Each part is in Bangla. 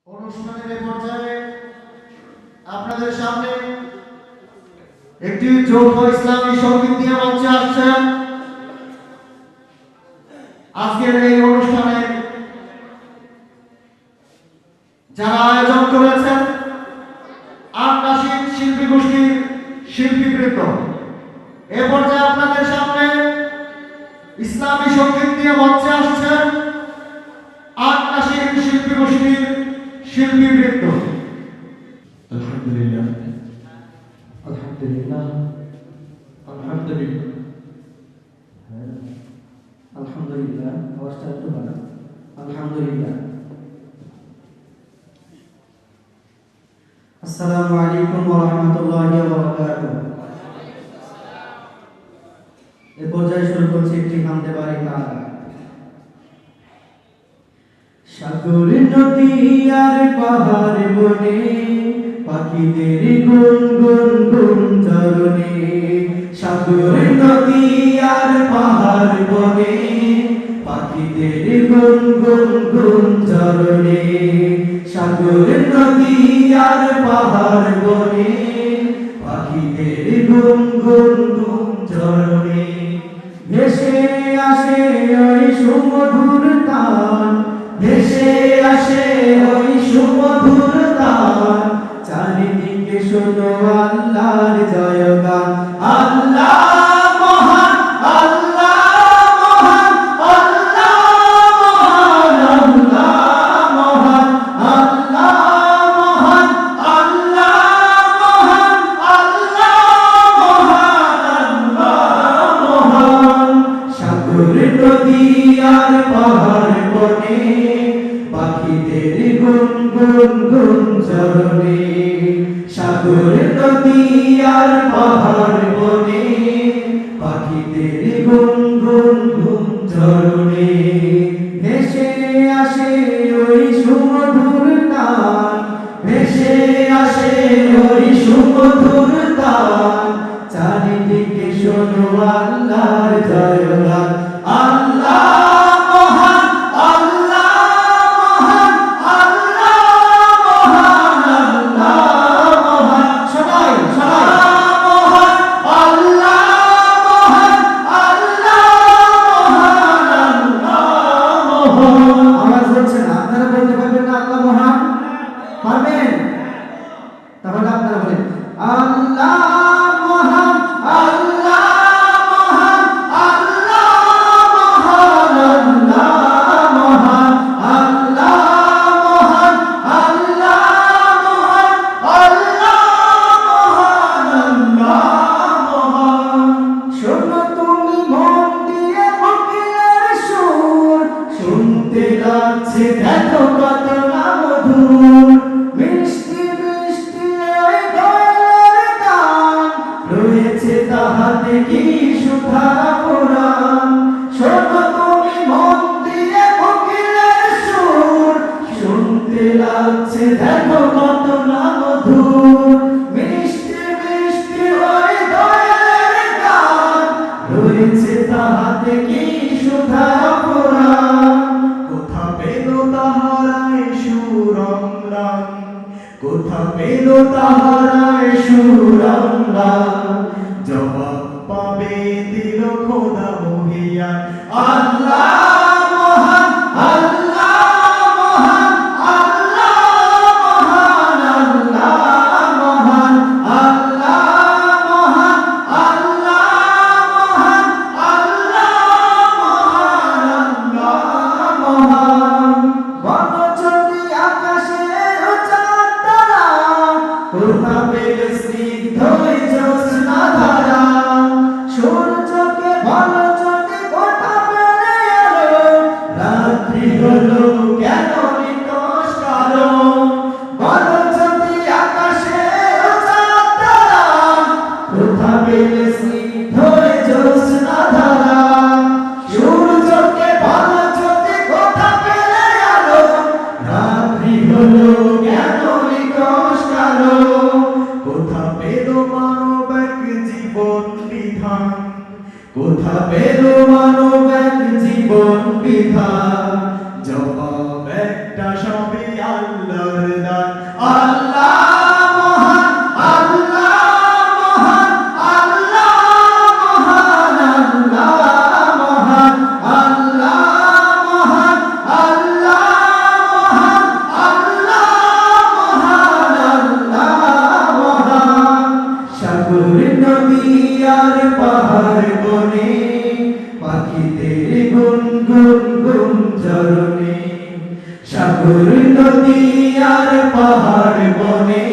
অনুষ্ঠানের এই পর্যায়ে আপনাদের সামনে একটি যৌথ ইসলামী সঙ্গীত নিয়ে মঞ্চে আসছেন। আজকের এই অনুষ্ঠানে যারা আয়োজন করেছেন আটনাসিক শিল্পী গোষ্ঠীর শিল্পীবৃন্দ, এ পর্যায়ে আপনাদের সামনে ইসলামী সঙ্গীত নিয়ে মঞ্চে আসছেন আটনাসিক শিল্পী গোষ্ঠীর শিল্পীবৃন্দ। আলহামদুলিল্লাহ আলহামদুলিল্লাহ আলহামদুলিল্লাহ আলহামদুলিল্লাহ আওয়াজটা একটু বাড়ান। আলহামদুলিল্লাহ। আসসালামু আলাইকুম ওয়া রাহমাতুল্লাহি ওয়া বারাকাতুহু। এই পর্যায়ে শুরু করছি একটি হামদে বাড়ি গান। সাগর নদী আর পাহাড় বনে পাখিদের গুনগুন গুঞ্জরণে, সাগর নদী আর পাহাড় বনে পাখিদের গুনগুন গুঞ্জরণে, সাগর নদী আর পাহাড় বনে পাখিদের গুনগুন গুঞ্জরণে, ভেসে আসে ওই সুমধুর তান, ভেসে আসে ওই সুমধুর তান, চারিদিকে শোনো আল্লাহর জয়গান। আল্লাহ মহান, আল্লাহ মহান, আল্লাহ মহান, আল্লাহ মহান, আল্লাহ মহান, আল্লাহ মহান, আল্লাহ মহান। সাগর নদী আর পাহাড় বনে পাখিদের গুনগুন গুঞ্জরণে, সাগর নদী আর পাহাড় বনে পাখিদের গুনগুন গুঞ্জরণে, ভেসে আসে ওই সুমধুর তান, ভেসে আসে ওই সুমধুর তান, চারিদিকে শোনো আল্লাহর জয়গান। আল্লাহ মহান, আল্লাহ মহান, আল্লাহ মহান, আল্লাহ মহান। সবাই সবাই মহান, আল্লাহ মহান, আল্লাহ মহান, আল্লাহ মহান। আওয়াজ হচ্ছে না, আপনারা বলতে পারবেন না আল্লাহ মহান? পারবেন? তাহলে আপনারা বলেন আল্লাহ মহান, আল্লাহ মহান, আল্লাহ মহান, আল্লাহ মহান, আল্লাহ মহান, আল্লাহ মহান, আল্লাহ মহান, আল্লাহ মহান। শোনো তুমি মন দিয়ে কোকিলের সুর, শুনতে লাগছে দেখো কত না মধুর, মিষ্টি মিষ্টি ওই দয়ার গান, রয়েছে তাহাতে কি সুধা পুরাণ। শোনো তুমি মন দিয়ে কোকিলের সুর, শুনতে লাগছে দেখো কত না মধুর, মিষ্টি মিষ্টি ওই দয়ার গান, রয়েছে তাহাতে কি সুধা পুরাণ। কোথা পেল তাহারায় সুরম্লান, কোথা পেল তাহারায় সুরম্লান, জবাব পাবে দিল খোদা মহিয়ান। আল্লাহ মহান, আল্লাহ মহান, আল্লাহ মহান, আল্লাহ মহান, আল্লাহ মহান, আল্লাহ মহান, আল্লাহ মহান, আল্লাহ মহান। বলো যদি আকাশের চাঁদ তারা, কোথা পেলে স্নিগ্ধ ওই জ্যোৎস্না ধারা, সূর্যকে বলো যদি কোথা পেলে আলো, রাত্রি হলো কেন নিকষ কালো। বলো যদি আকাশের চাঁদ তারা, কোথা পেলে স্নিগ্ধ ওই জ্যোৎস্না ধারা, সূর্যকে বলো যদি কোথা পেলে আলো, রাত্রি হলো কেন নিকষ কালো। ঝরনে সাগর নদী আর পাহাড় বনে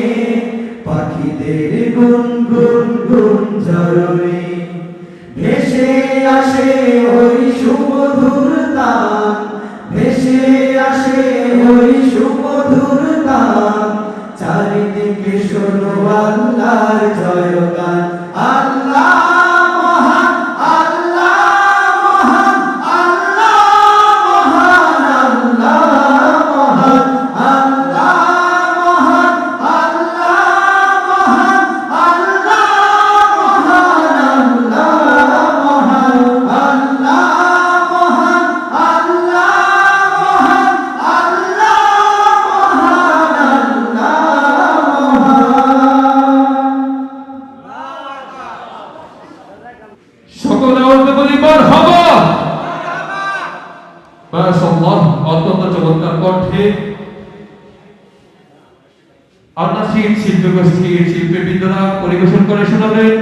পাখিদের গুনগুন গুন ঝরনে ভেসে আসে ওই সুমধুর তান ভেসে আসে ওই সুমধুর তান চারিদিকে শোনো আল্লাহর জয়গান আল্লাহ মহান আল্লাহ মহান আল্লাহ মহান আল্লাহ মহান আল্লাহ মহান আল্লাহ মহান আল্লাহ মহান আল্লাহ মহান আল্লাহ মহান আল্লাহ সকলে বলতে বলি মারহাবা মাশাআল্লাহ অত্যন্ত চমৎকার কণ্ঠে আপনার শিল্পী গোষ্ঠীর শিল্পীবৃন্দরা পরিবেশন করে শোনাবেন